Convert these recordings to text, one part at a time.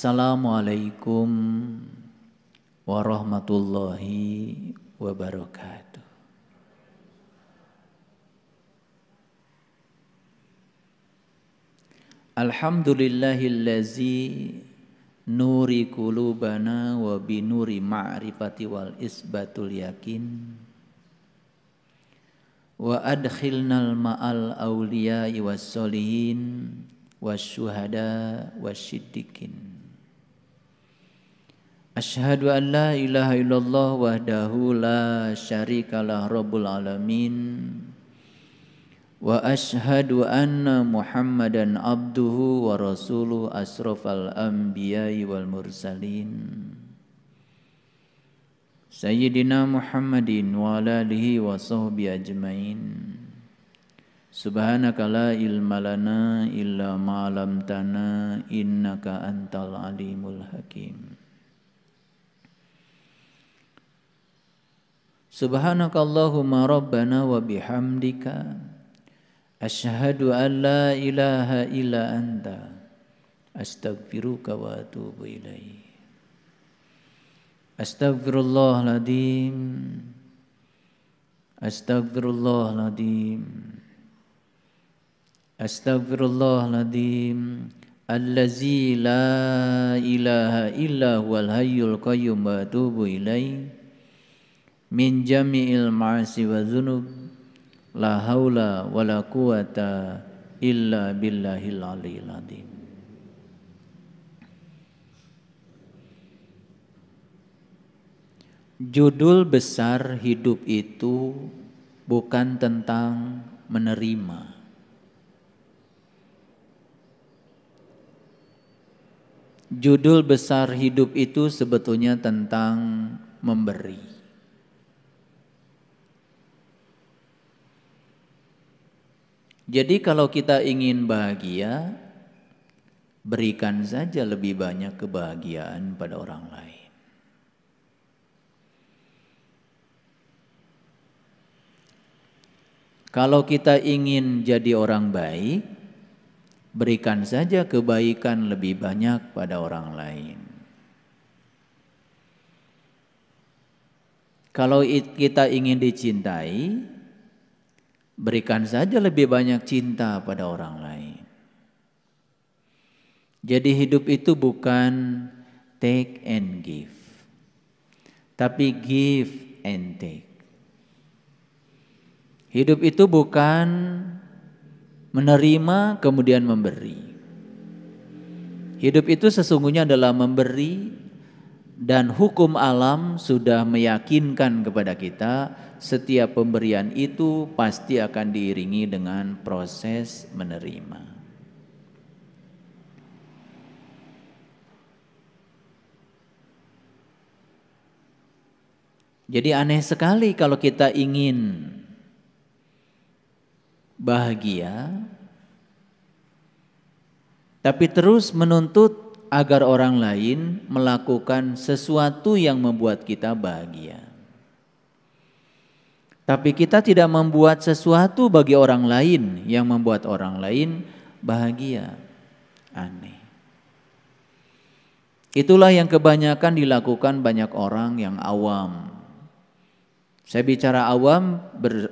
Assalamualaikum warahmatullahi wabarakatuh. Alhamdulillahillazi nuri qulubana wa binuri ma'rifati wal isbatul yakin wa adkhilnal ma'al awliya'i was solihin wasyuhada wasyiddiqin. Asyhadu an la ilaha illallah wahdahu la syarikalah rabbul alamin wa asyhadu anna Muhammadan abduhu wa rasuluhu asrafal anbiya'i wal mursalin Sayyidina Muhammadin wa ala alihi wa sahbihi ajmain. Subhanaka la ilma lana illa ma 'allamtana innaka antal alimul hakim. Subhanakallahumma rabbana wa bihamdika asyhadu an la ilaha illa anta astaghfiruka wa atubu ilaik. Astaghfirullahaladzim. Astaghfirullahaladzim. Astaghfirullahaladzim allazi la ilaha illa huwal hayyul qayyum wa atubu ilaih min jami'il ma'asi wa dzunub la haula wa la quwata illa billahil aliyil azim. Judul besar hidup itu bukan tentang menerima. Judul besar hidup itu sebetulnya tentang memberi. Jadi kalau kita ingin bahagia, berikan saja lebih banyak kebahagiaan pada orang lain. Kalau kita ingin jadi orang baik, berikan saja kebaikan lebih banyak pada orang lain. Kalau kita ingin dicintai, berikan saja lebih banyak cinta pada orang lain. Jadi hidup itu bukan take and give, tapi give and take. Hidup itu bukan menerima kemudian memberi. Hidup itu sesungguhnya adalah memberi, dan hukum alam sudah meyakinkan kepada kita setiap pemberian itu pasti akan diiringi dengan proses menerima. Jadi aneh sekali kalau kita ingin bahagia, tapi terus menuntut agar orang lain melakukan sesuatu yang membuat kita bahagia. Tapi kita tidak membuat sesuatu bagi orang lain yang membuat orang lain bahagia. Aneh. Itulah yang kebanyakan dilakukan banyak orang yang awam. Saya bicara awam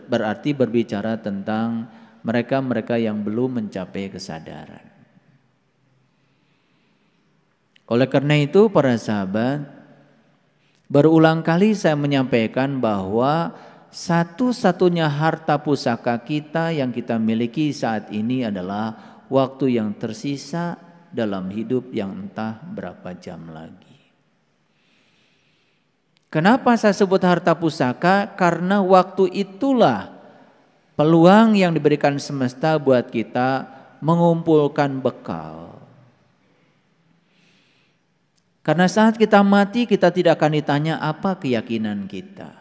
berarti berbicara tentang mereka-mereka yang belum mencapai kesadaran. Oleh karena itu para sahabat, berulang kali saya menyampaikan bahwa satu-satunya harta pusaka kita yang kita miliki saat ini adalah waktu yang tersisa dalam hidup yang entah berapa jam lagi. Kenapa saya sebut harta pusaka? Karena waktu itulah peluang yang diberikan semesta buat kita mengumpulkan bekal. Karena saat kita mati kita tidak akan ditanya apa keyakinan kita.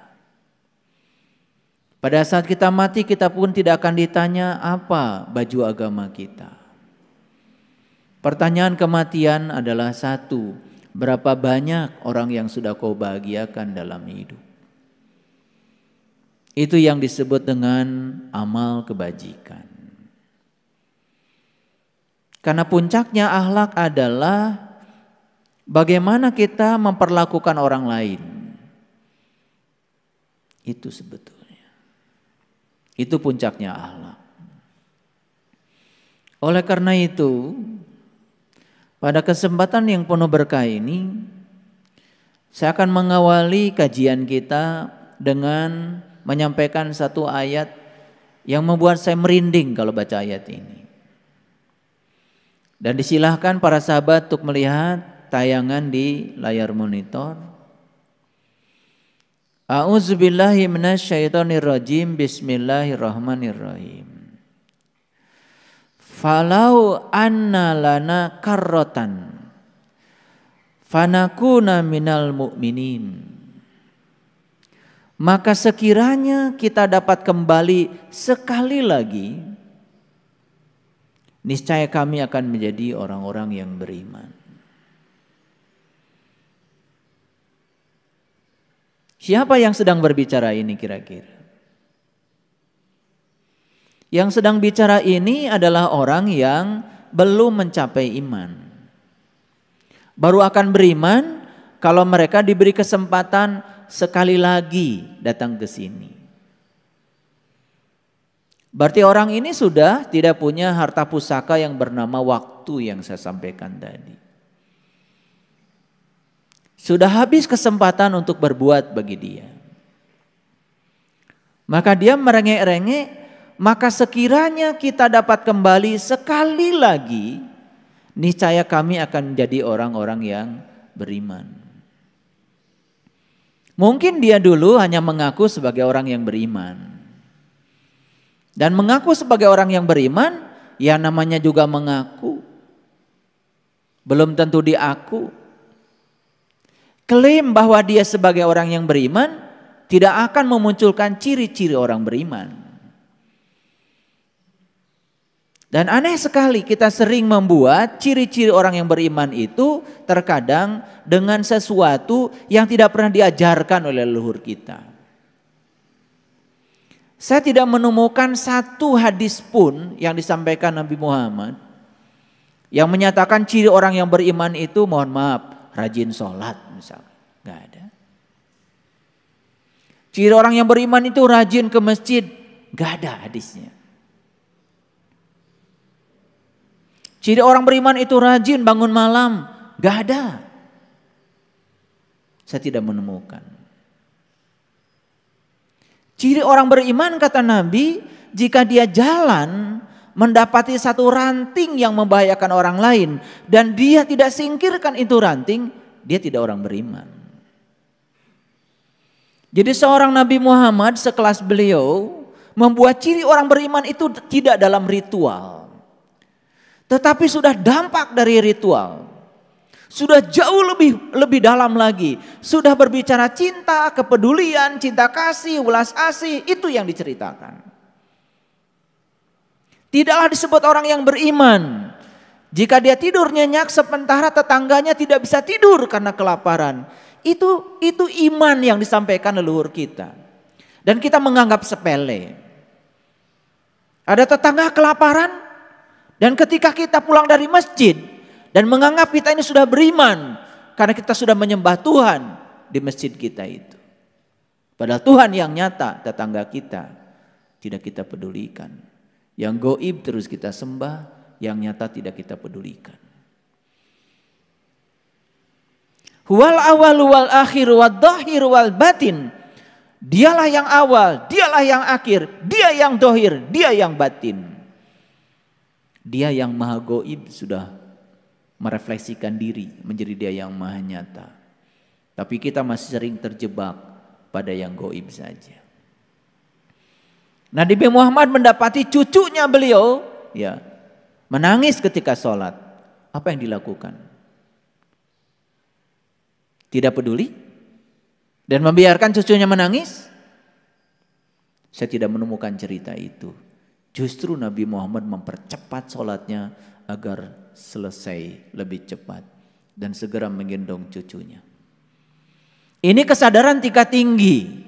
Pada saat kita mati kita pun tidak akan ditanya apa baju agama kita. Pertanyaan kematian adalah satu, berapa banyak orang yang sudah kau bahagiakan dalam hidup? Itu yang disebut dengan amal kebajikan. Karena puncaknya akhlak adalah Bagaimana kita memperlakukan orang lain. Itu sebetulnya. Itu puncaknya akhlak. Oleh karena itu, pada kesempatan yang penuh berkah ini, saya akan mengawali kajian kita dengan menyampaikan satu ayat yang membuat saya merinding kalau baca ayat ini. Dan disilahkan para sahabat untuk melihat tayangan di layar monitor. A'udzubillahi minasyaitonirrajim. Bismillahirrahmanirrahim. Falau anna lana karrotan fanakuna minal mu'minin. Maka sekiranya kita dapat kembali sekali lagi, niscaya kami akan menjadi orang-orang yang beriman. Siapa yang sedang berbicara ini kira-kira? Yang sedang bicara ini adalah orang yang belum mencapai iman. Baru akan beriman kalau mereka diberi kesempatan sekali lagi datang ke sini. Berarti orang ini sudah tidak punya harta pusaka yang bernama waktu yang saya sampaikan tadi. Sudah habis kesempatan untuk berbuat bagi dia. Maka dia merengek-rengek, maka sekiranya kita dapat kembali sekali lagi, niscaya kami akan menjadi orang-orang yang beriman. Mungkin dia dulu hanya mengaku sebagai orang yang beriman. Dan mengaku sebagai orang yang beriman, ya namanya juga mengaku. Belum tentu diaku. Klaim bahwa dia sebagai orang yang beriman tidak akan memunculkan ciri-ciri orang beriman. Dan aneh sekali kita sering membuat ciri-ciri orang yang beriman itu terkadang dengan sesuatu yang tidak pernah diajarkan oleh leluhur kita. Saya tidak menemukan satu hadis pun yang disampaikan Nabi Muhammad yang menyatakan ciri orang yang beriman itu, mohon maaf, rajin sholat misalnya. Gak ada. Ciri orang yang beriman itu rajin ke masjid. Gak ada hadisnya. Ciri orang beriman itu rajin bangun malam. Gak ada. Saya tidak menemukan. Ciri orang beriman kata Nabi, jika dia jalan mendapati satu ranting yang membahayakan orang lain dan dia tidak singkirkan itu ranting, dia tidak orang beriman. Jadi seorang Nabi Muhammad sekelas beliau membuat ciri orang beriman itu tidak dalam ritual, tetapi sudah dampak dari ritual. Sudah jauh lebih dalam lagi. Sudah berbicara cinta, kepedulian, cinta kasih, welas asih. Itu yang diceritakan. Tidaklah disebut orang yang beriman jika dia tidur nyenyak sementara tetangganya tidak bisa tidur karena kelaparan. Itu iman yang disampaikan leluhur kita. Dan kita menganggap sepele. Ada tetangga kelaparan dan ketika kita pulang dari masjid dan menganggap kita ini sudah beriman karena kita sudah menyembah Tuhan di masjid kita itu. Padahal Tuhan yang nyata tetangga kita tidak kita pedulikan. Yang goib terus kita sembah, yang nyata tidak kita pedulikan. Huwal awal wal akhir wad dhahir wal batin. Dialah yang awal, dialah yang akhir, dia yang dohir, dia yang batin. Dia yang maha goib sudah merefleksikan diri menjadi dia yang maha nyata. Tapi kita masih sering terjebak pada yang goib saja. Nabi Muhammad mendapati cucunya beliau ya menangis ketika sholat. Apa yang dilakukan? Tidak peduli dan membiarkan cucunya menangis? Saya tidak menemukan cerita itu. Justru Nabi Muhammad mempercepat sholatnya agar selesai lebih cepat dan segera menggendong cucunya. Ini kesadaran tingkat tinggi.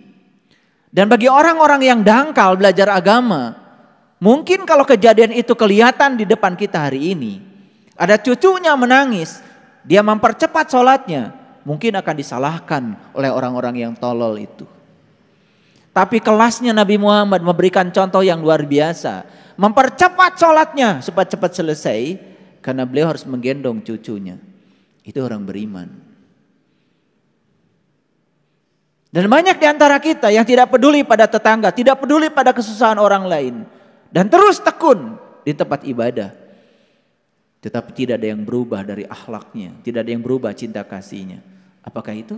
Dan bagi orang-orang yang dangkal belajar agama, mungkin kalau kejadian itu kelihatan di depan kita hari ini, ada cucunya menangis, dia mempercepat sholatnya, mungkin akan disalahkan oleh orang-orang yang tolol itu. Tapi kelasnya Nabi Muhammad memberikan contoh yang luar biasa. Mempercepat sholatnya supaya cepat selesai, karena beliau harus menggendong cucunya. Itu orang beriman. Dan banyak di antara kita yang tidak peduli pada tetangga, tidak peduli pada kesusahan orang lain. Dan terus tekun di tempat ibadah. Tetapi tidak ada yang berubah dari akhlaknya, tidak ada yang berubah cinta kasihnya. Apakah itu?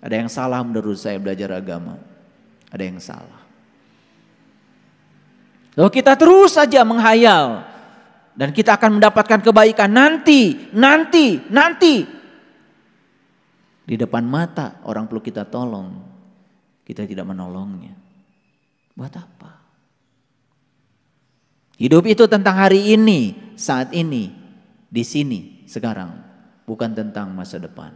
Ada yang salah menurut saya belajar agama. Ada yang salah. Lalu kita terus saja menghayal. Dan kita akan mendapatkan kebaikan nanti. Di depan mata orang perlu kita tolong. Kita tidak menolongnya. Buat apa? Hidup itu tentang hari ini, saat ini, di sini, sekarang. Bukan tentang masa depan.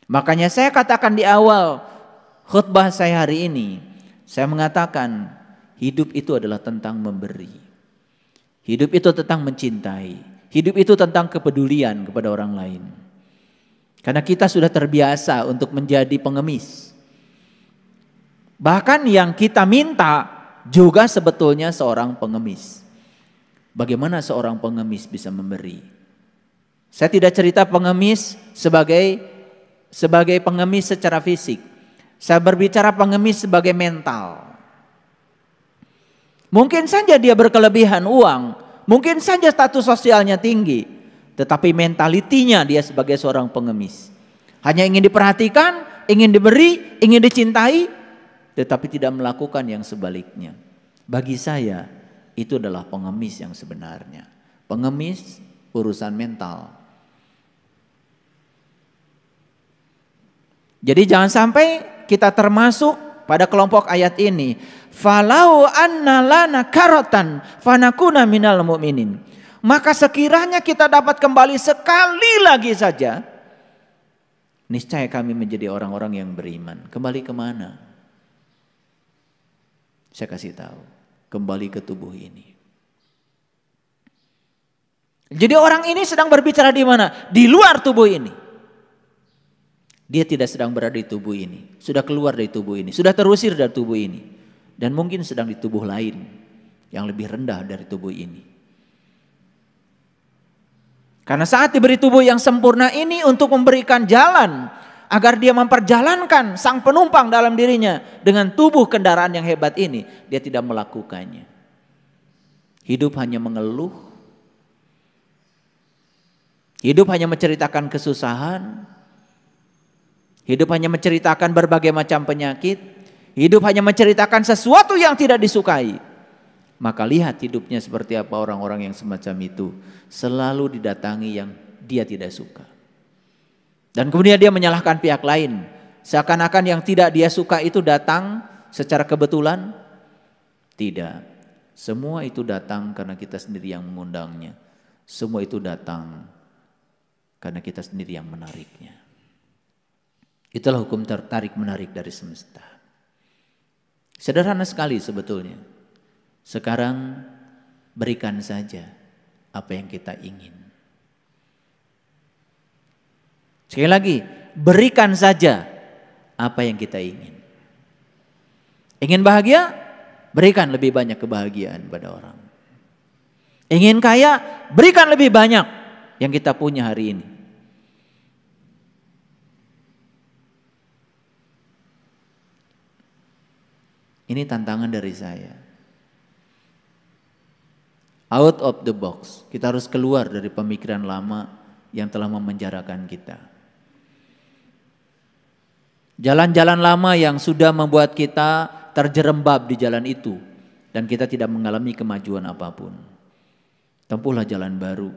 Makanya saya katakan di awal khutbah saya hari ini. Saya mengatakan hidup itu adalah tentang memberi. Hidup itu tentang mencintai. Hidup itu tentang kepedulian kepada orang lain. Karena kita sudah terbiasa untuk menjadi pengemis. Bahkan yang kita minta juga sebetulnya seorang pengemis. Bagaimana seorang pengemis bisa memberi? Saya tidak cerita pengemis sebagai pengemis secara fisik. Saya berbicara pengemis sebagai mental. Mungkin saja dia berkelebihan uang, mungkin saja status sosialnya tinggi, tetapi mentalitinya dia sebagai seorang pengemis. Hanya ingin diperhatikan, ingin diberi, ingin dicintai, tetapi tidak melakukan yang sebaliknya. Bagi saya itu adalah pengemis yang sebenarnya. Pengemis urusan mental. Jadi jangan sampai kita termasuk pada kelompok ayat ini. Falau anna lana karatan fanakuna minal mu'minin. Maka sekiranya kita dapat kembali sekali lagi saja, niscaya kami menjadi orang-orang yang beriman. Kembali kemana? Saya kasih tahu. Kembali ke tubuh ini. Jadi orang ini sedang berbicara di mana? Di luar tubuh ini. Dia tidak sedang berada di tubuh ini. Sudah keluar dari tubuh ini. Sudah terusir dari tubuh ini. Dan mungkin sedang di tubuh lain. Yang lebih rendah dari tubuh ini. Karena saat diberi tubuh yang sempurna ini untuk memberikan jalan. Agar dia memperjalankan sang penumpang dalam dirinya. Dengan tubuh kendaraan yang hebat ini. Dia tidak melakukannya. Hidup hanya mengeluh. Hidup hanya menceritakan kesusahan. Hidup hanya menceritakan berbagai macam penyakit. Hidup hanya menceritakan sesuatu yang tidak disukai. Maka lihat hidupnya seperti apa orang-orang yang semacam itu. Selalu didatangi yang dia tidak suka. Dan kemudian dia menyalahkan pihak lain. Seakan-akan yang tidak dia suka itu datang secara kebetulan. Tidak. Semua itu datang karena kita sendiri yang mengundangnya. Semua itu datang karena kita sendiri yang menariknya. Itulah hukum tertarik menarik dari semesta. Sederhana sekali sebetulnya. Sekarang berikan saja apa yang kita ingin. Sekali lagi, berikan saja apa yang kita ingin. Ingin bahagia? Berikan lebih banyak kebahagiaan pada orang. Ingin kaya? Berikan lebih banyak yang kita punya hari ini. Ini tantangan dari saya. Out of the box. Kita harus keluar dari pemikiran lama yang telah memenjarakan kita. Jalan-jalan lama yang sudah membuat kita terjerembab di jalan itu. Dan kita tidak mengalami kemajuan apapun. Tempuhlah jalan baru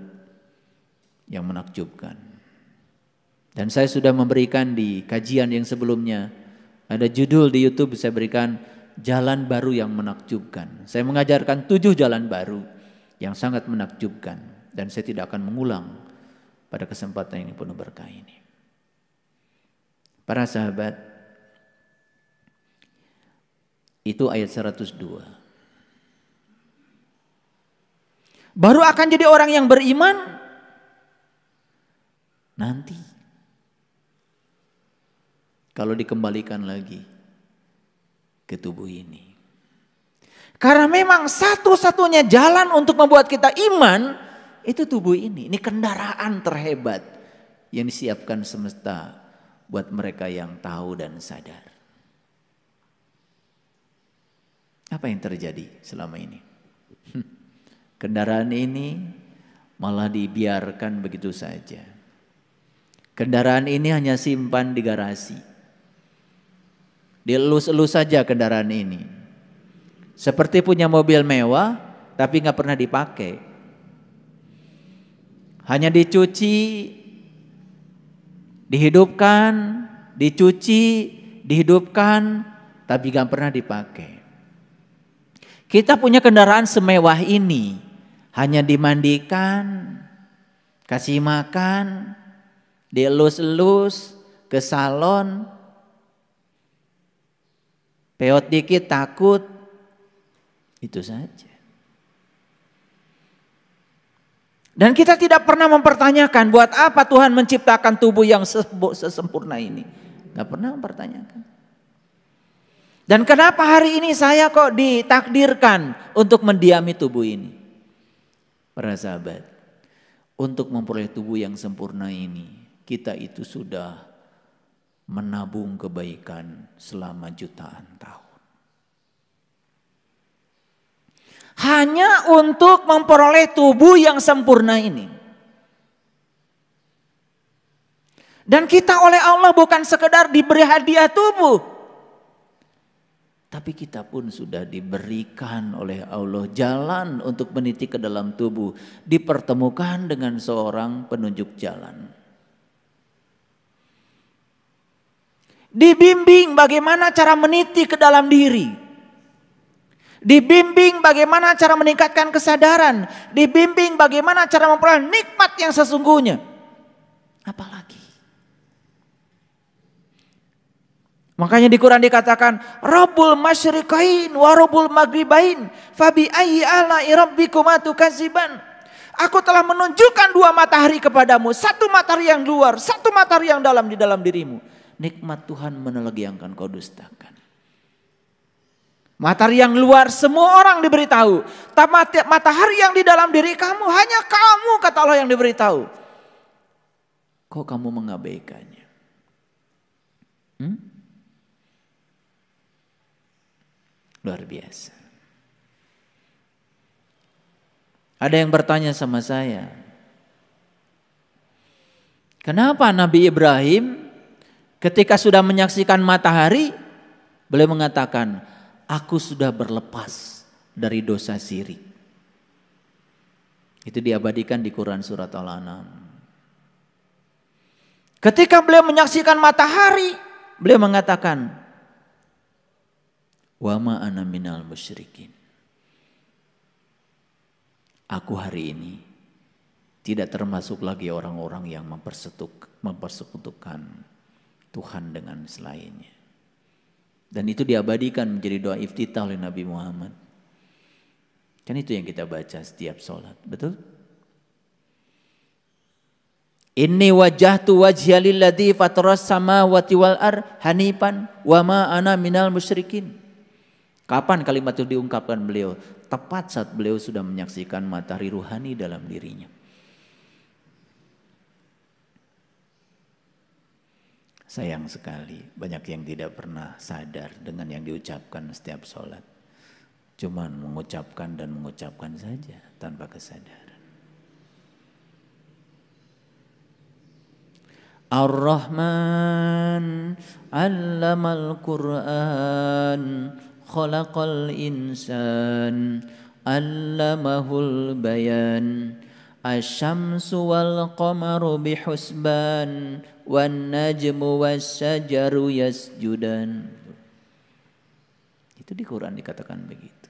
yang menakjubkan. Dan saya sudah memberikan di kajian yang sebelumnya. Ada judul di YouTube saya berikan. Jalan baru yang menakjubkan. Saya mengajarkan 7 jalan baru yang sangat menakjubkan. Dan saya tidak akan mengulang pada kesempatan ini penuh berkah ini. Para sahabat, itu ayat 102. Baru akan jadi orang yang beriman nanti. Kalau dikembalikan lagi ke tubuh ini. Karena memang satu-satunya jalan untuk membuat kita iman itu tubuh ini. Ini kendaraan terhebat yang disiapkan semesta buat mereka yang tahu dan sadar. Apa yang terjadi selama ini? Kendaraan ini malah dibiarkan begitu saja. Kendaraan ini hanya simpan di garasi. Dielus-elus saja kendaraan ini. Seperti punya mobil mewah tapi nggak pernah dipakai. Hanya dicuci, dihidupkan, dicuci, dihidupkan, tapi nggak pernah dipakai. Kita punya kendaraan semewah ini, hanya dimandikan, kasih makan, dielus-elus, ke salon, peot dikit takut, itu saja. Dan kita tidak pernah mempertanyakan buat apa Tuhan menciptakan tubuh yang sesempurna ini. Gak pernah mempertanyakan. Dan kenapa hari ini saya kok ditakdirkan untuk mendiami tubuh ini? Para sahabat, untuk memperoleh tubuh yang sempurna ini, kita itu sudah menabung kebaikan selama jutaan tahun. Hanya untuk memperoleh tubuh yang sempurna ini. Dan kita oleh Allah bukan sekedar diberi hadiah tubuh. Tapi kita pun sudah diberikan oleh Allah jalan untuk meniti ke dalam tubuh. Dipertemukan dengan seorang penunjuk jalan. Dibimbing bagaimana cara meniti ke dalam diri. Dibimbing bagaimana cara meningkatkan kesadaran. Dibimbing bagaimana cara memperoleh nikmat yang sesungguhnya. Apalagi. Makanya di Quran dikatakan Rabbul masyriqain wa Rabbul maghribain fabi ayyi ala'i rabbikuma tukadziban. Aku telah menunjukkan dua matahari kepadamu, satu matahari yang luar, satu matahari yang dalam di dalam dirimu. Nikmat Tuhan mana lagi yang akan kau dustakan? Matahari yang luar semua orang diberitahu. Tapi matahari yang di dalam diri kamu hanya kamu kata Allah yang diberitahu. Kok kamu mengabaikannya? Luar biasa. Ada yang bertanya sama saya. Kenapa Nabi Ibrahim ketika sudah menyaksikan matahari beliau mengatakan, aku sudah berlepas dari dosa syirik. Itu diabadikan di Quran surat Al-An'am. Ketika beliau menyaksikan matahari, beliau mengatakan, wa ma ana minal musyrikin. Aku hari ini tidak termasuk lagi orang-orang yang mempersekutukan Tuhan dengan selainnya. Dan itu diabadikan menjadi doa iftitah oleh Nabi Muhammad. Kan itu yang kita baca setiap sholat, betul? Inni wajjahtu wajhiya lilladzi fataras samawati wal ardh hanifan wa ma ana minal musyrikin. Kapan kalimat itu diungkapkan beliau? Tepat saat beliau sudah menyaksikan matahari ruhani dalam dirinya. Sayang sekali banyak yang tidak pernah sadar dengan yang diucapkan setiap sholat. Cuman mengucapkan dan mengucapkan saja tanpa kesadaran. Ar-Rahman 'allamal Qur'an khalaqal insan 'allamahul bayan. Asy-syamsu wal qamaru bihusban wan najmu wasyajaru yasjudan. Itu di Quran dikatakan begitu.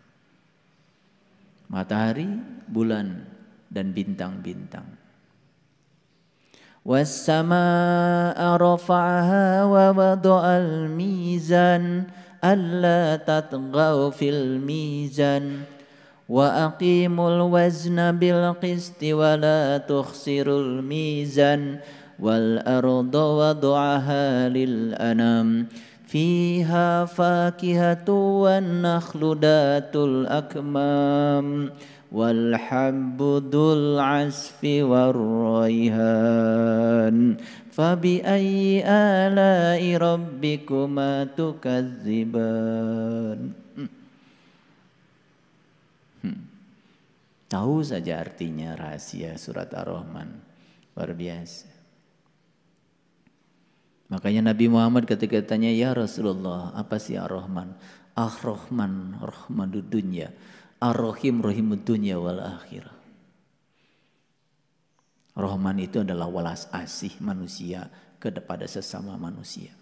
Matahari, bulan dan bintang-bintang. Was-samaa'a rafa'aha wa wada'al mizan alla tatghaw fil mizan. Wa aqimul wazna bil qisti wa la tukhsirul mizan والأرض وضعها للأنام فيها فاكهة والنخل ذات الأكمام والحب ذو العصف والريحان فبأي آلاء ربكما تكذبان. Tahu saja artinya rahasia surat Ar-Rahman. Luar biasa. Makanya Nabi Muhammad ketika tanya, ya Rasulullah, apa sih Ar-Rahman? Ar-Rahman, Rahmanud dunya. Ar-Rahim, Rahimud dunya wal akhirah. Rahman itu adalah welas asih manusia kepada sesama manusia.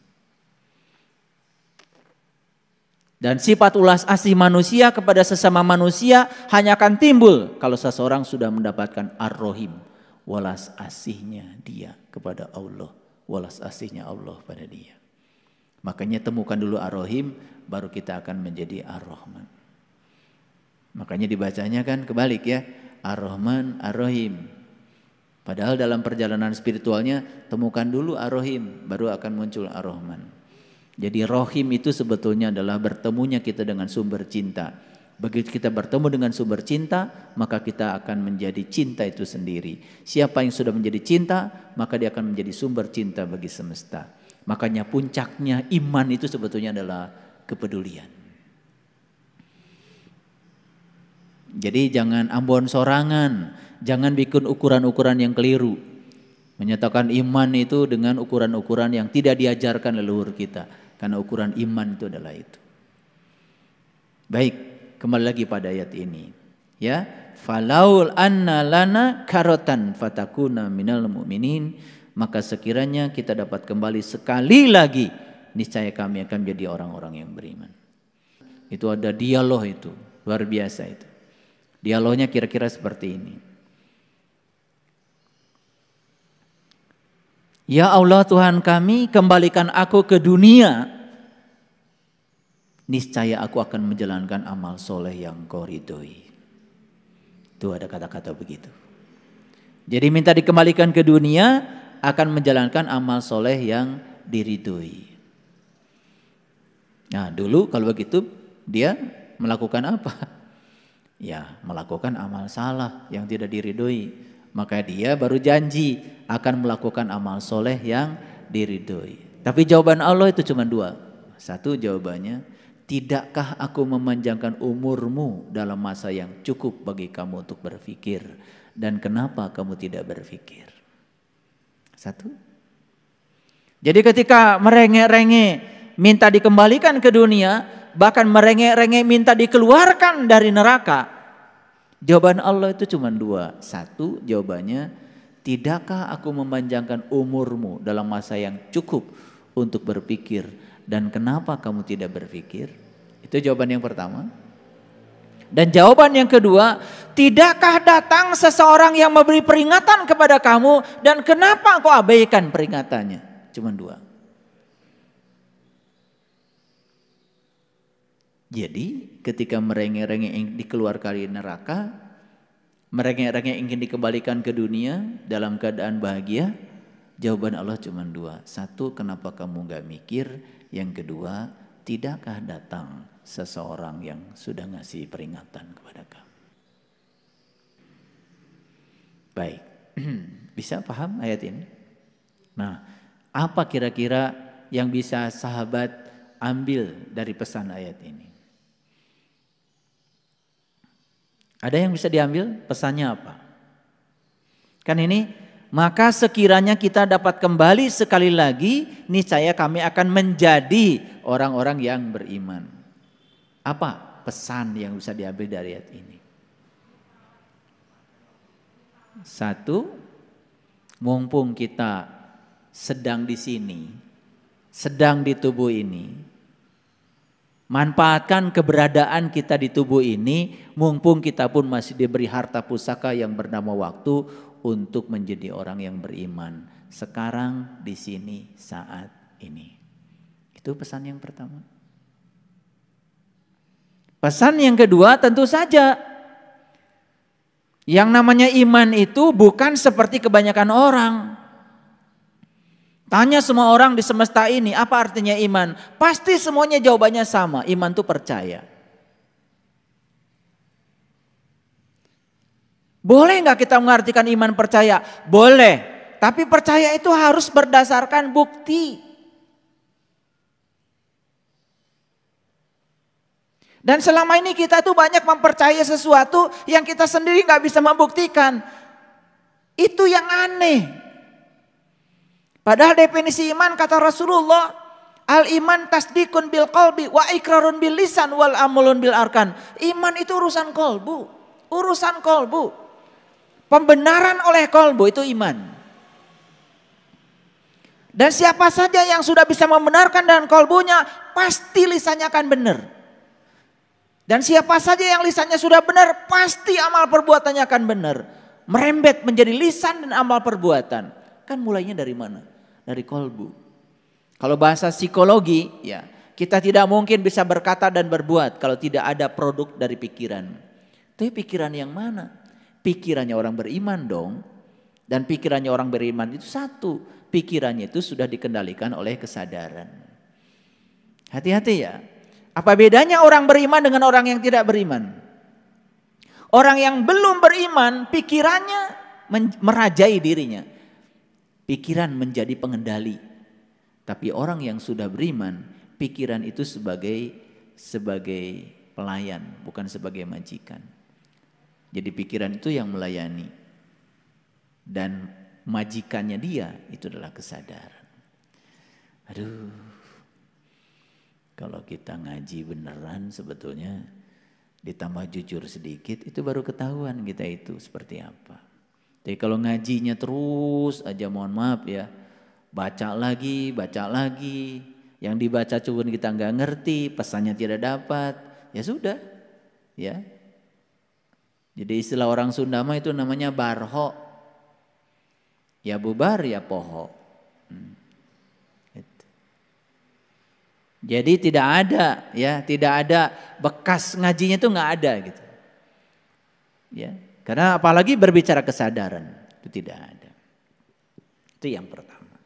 Dan sifat ulas asih manusia kepada sesama manusia hanya akan timbul kalau seseorang sudah mendapatkan ar-Rahim, welas asihnya dia kepada Allah, welas asihnya Allah pada dia. Makanya temukan dulu ar-Rahim, baru kita akan menjadi ar-Rahman. Makanya dibacanya kan kebalik ya, ar-Rahman, ar-Rahim. Padahal dalam perjalanan spiritualnya temukan dulu ar-Rahim, baru akan muncul ar-Rahman. Jadi Rahim itu sebetulnya adalah bertemunya kita dengan sumber cinta. Begitu kita bertemu dengan sumber cinta, maka kita akan menjadi cinta itu sendiri. Siapa yang sudah menjadi cinta, maka dia akan menjadi sumber cinta bagi semesta. Makanya puncaknya iman itu sebetulnya adalah kepedulian. Jadi jangan ambon sorangan, jangan bikin ukuran-ukuran yang keliru. Menyatakan iman itu dengan ukuran-ukuran yang tidak diajarkan leluhur kita. Karena ukuran iman itu adalah itu. Baik, kembali lagi pada ayat ini. Ya, falaul anna lana karotan fatakuna minal mu'minin, maka sekiranya kita dapat kembali sekali lagi, niscaya kami akan menjadi orang-orang yang beriman. Itu ada dialog itu, luar biasa itu. Dialognya kira-kira seperti ini. Ya Allah Tuhan kami, kembalikan aku ke dunia. Niscaya aku akan menjalankan amal soleh yang Kau ridhoi. Itu ada kata-kata begitu. Jadi minta dikembalikan ke dunia, akan menjalankan amal soleh yang diridhoi. Nah dulu kalau begitu dia melakukan apa? Ya melakukan amal salah yang tidak diridhoi. Maka dia baru janji akan melakukan amal soleh yang diridhoi. Tapi jawaban Allah itu cuma dua. Satu jawabannya, tidakkah aku memanjangkan umurmu dalam masa yang cukup bagi kamu untuk berpikir? Dan kenapa kamu tidak berpikir? Satu. Jadi ketika merengek-rengek minta dikembalikan ke dunia, bahkan merengek-rengek minta dikeluarkan dari neraka, jawaban Allah itu cuma dua. Satu jawabannya, tidakkah aku memanjangkan umurmu dalam masa yang cukup untuk berpikir, dan kenapa kamu tidak berpikir? Itu jawaban yang pertama. Dan jawaban yang kedua, tidakkah datang seseorang yang memberi peringatan kepada kamu, dan kenapa kau abaikan peringatannya? Cuma dua. Jadi ketika merengek-rengek dikeluarkan dari neraka, merengek-rengek ingin dikembalikan ke dunia dalam keadaan bahagia, jawaban Allah cuma dua. Satu, kenapa kamu gak mikir? Yang kedua, tidakkah datang seseorang yang sudah ngasih peringatan kepada kamu? Baik, bisa paham ayat ini? Nah, apa kira-kira yang bisa sahabat ambil dari pesan ayat ini? Ada yang bisa diambil? Pesannya apa? Kan ini, maka sekiranya kita dapat kembali sekali lagi, niscaya kami akan menjadi orang-orang yang beriman. Apa pesan yang bisa diambil dari ayat ini? Satu, mumpung kita sedang di sini, sedang di tubuh ini, manfaatkan keberadaan kita di tubuh ini, mumpung kita pun masih diberi harta pusaka yang bernama waktu untuk menjadi orang yang beriman. Sekarang, di sini, saat ini. Itu pesan yang pertama. Pesan yang kedua tentu saja, yang namanya iman itu bukan seperti kebanyakan orang. Tanya semua orang di semesta ini apa artinya iman. Pasti semuanya jawabannya sama. Iman itu percaya. Boleh nggak kita mengartikan iman percaya? Boleh. Tapi percaya itu harus berdasarkan bukti. Dan selama ini kita tuh banyak mempercayai sesuatu yang kita sendiri nggak bisa membuktikan. Itu yang aneh. Padahal definisi iman kata Rasulullah, al iman tasdikun bil qalbi wa ikrarun bil lisan wal amalun bil arkan. Iman itu urusan kolbu, urusan kolbu. Pembenaran oleh kolbu itu iman. Dan siapa saja yang sudah bisa membenarkan dengan kolbunya, pasti lisannya akan benar. Dan siapa saja yang lisannya sudah benar, pasti amal perbuatannya akan benar. Merembet menjadi lisan dan amal perbuatan. Kan mulainya dari mana? Dari kolbu. Kalau bahasa psikologi, ya kita tidak mungkin bisa berkata dan berbuat kalau tidak ada produk dari pikiran. Tapi pikiran yang mana? Pikirannya orang beriman dong. Dan pikirannya orang beriman itu satu. Pikirannya itu sudah dikendalikan oleh kesadaran. Hati-hati ya. Apa bedanya orang beriman dengan orang yang tidak beriman? Orang yang belum beriman, pikirannya merajai dirinya. Pikiran menjadi pengendali. Tapi orang yang sudah beriman, pikiran itu sebagai pelayan, bukan sebagai majikan. Jadi pikiran itu yang melayani. Dan majikannya dia itu adalah kesadaran. Aduh. Kalau kita ngaji beneran sebetulnya ditambah jujur sedikit itu baru ketahuan kita itu seperti apa. Tapi kalau ngajinya terus aja mohon maaf ya, baca lagi, yang dibaca cuma kita nggak ngerti, pesannya tidak dapat, ya sudah, ya. Jadi istilah orang Sunda mah itu namanya barho, ya bubar ya poho. Jadi tidak ada, ya, tidak ada bekas ngajinya itu nggak ada gitu, ya. Karena apalagi berbicara kesadaran, itu tidak ada. Itu yang pertama.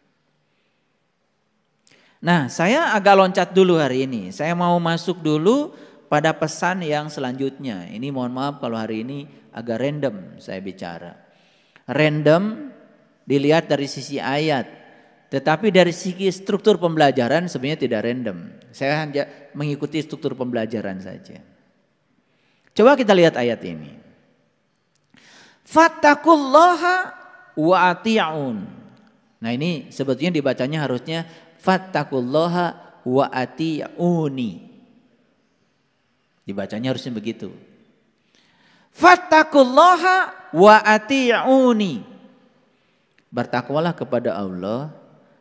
Nah, saya agak loncat dulu hari ini. Saya mau masuk dulu pada pesan yang selanjutnya. Ini mohon maaf kalau hari ini agak random saya bicara. Random dilihat dari sisi ayat. Tetapi dari segi struktur pembelajaran sebenarnya tidak random. Saya hanya mengikuti struktur pembelajaran saja. Coba kita lihat ayat ini. Fattaqullaha wa ati'un. Nah ini sebetulnya dibacanya harusnya fattaqullaha wa ati'uni. Dibacanya harusnya begitu. Fattaqullaha wa ati'uni. Bertakwalah kepada Allah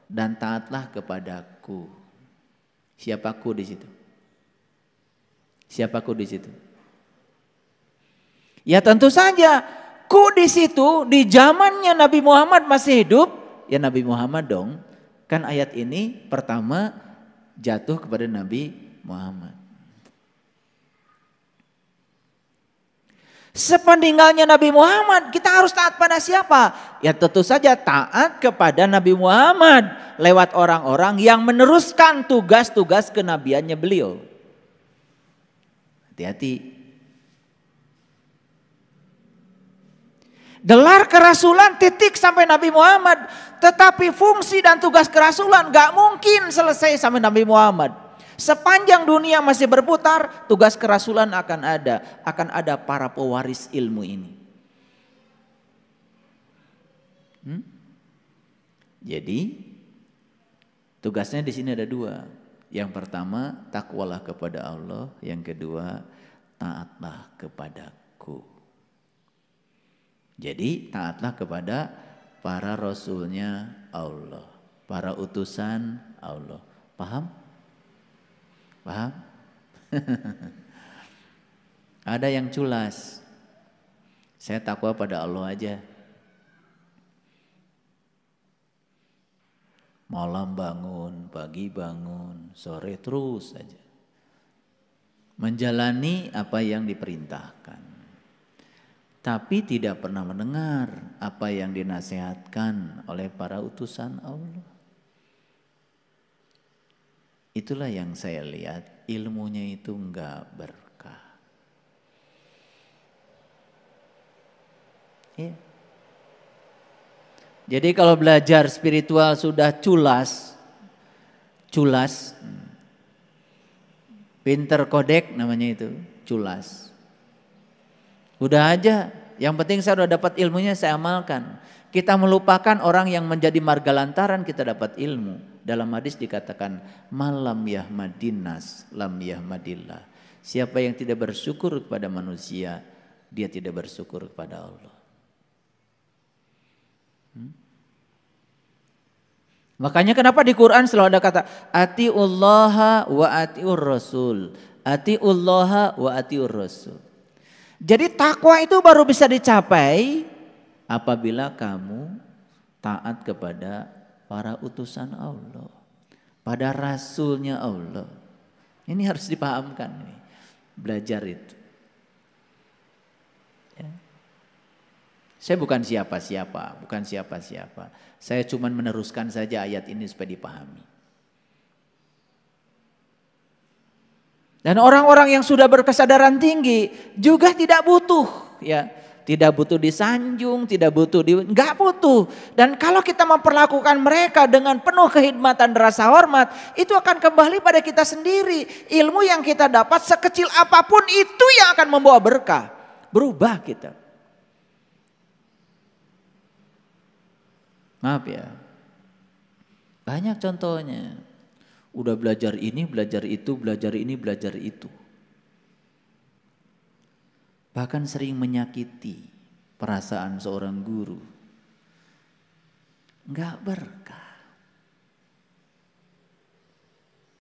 dan taatlah kepadaku. Siapaku di situ? Siapaku di situ? Ya tentu saja. Ku di situ di zamannya Nabi Muhammad masih hidup, ya Nabi Muhammad dong. Kan ayat ini pertama jatuh kepada Nabi Muhammad. Sepeninggalnya Nabi Muhammad kita harus taat pada siapa? Ya tentu saja taat kepada Nabi Muhammad lewat orang-orang yang meneruskan tugas-tugas kenabiannya beliau. Hati-hati. Gelar kerasulan titik sampai Nabi Muhammad. Tetapi fungsi dan tugas kerasulan gak mungkin selesai sampai Nabi Muhammad. Sepanjang dunia masih berputar, tugas kerasulan akan ada. Akan ada para pewaris ilmu ini. Jadi tugasnya di sini ada dua. Yang pertama takwalah kepada Allah. Yang kedua taatlah kepadaku. Jadi taatlah kepada para rasulnya Allah, para utusan Allah. Paham? Paham? Ada yang culas. Saya takwa pada Allah aja. Malam bangun, pagi bangun, sore terus saja. Menjalani apa yang diperintahkan. Tapi tidak pernah mendengar apa yang dinasihatkan oleh para utusan Allah. Itulah yang saya lihat, ilmunya itu enggak berkah. Ya. Jadi kalau belajar spiritual sudah culas, pinter kodek namanya itu, culas. Udah aja, yang penting saya udah dapat ilmunya, saya amalkan. Kita melupakan orang yang menjadi marga lantaran kita dapat ilmu. Dalam hadis dikatakan, malam yahmadinas lam yahmadillah. Siapa yang tidak bersyukur kepada manusia, dia tidak bersyukur kepada Allah. Makanya kenapa di Quran selalu ada kata atiullaha wa atiur rasul. Atiullaha wa atiur rasul. Jadi takwa itu baru bisa dicapai apabila kamu taat kepada para utusan Allah, pada rasulnya Allah. Ini harus dipahamkan, belajar itu. Ya. Saya bukan siapa-siapa, Saya cuma meneruskan saja ayat ini supaya dipahami. Dan orang-orang yang sudah berkesadaran tinggi juga tidak butuh, ya, tidak butuh disanjung, nggak butuh. Dan kalau kita memperlakukan mereka dengan penuh kehormatan dan rasa hormat, itu akan kembali pada kita sendiri. Ilmu yang kita dapat sekecil apapun itu yang akan membawa berkah, berubah kita. Maaf ya, banyak contohnya. Udah belajar ini, belajar itu, belajar ini, belajar itu. Bahkan sering menyakiti perasaan seorang guru. Enggak berkah.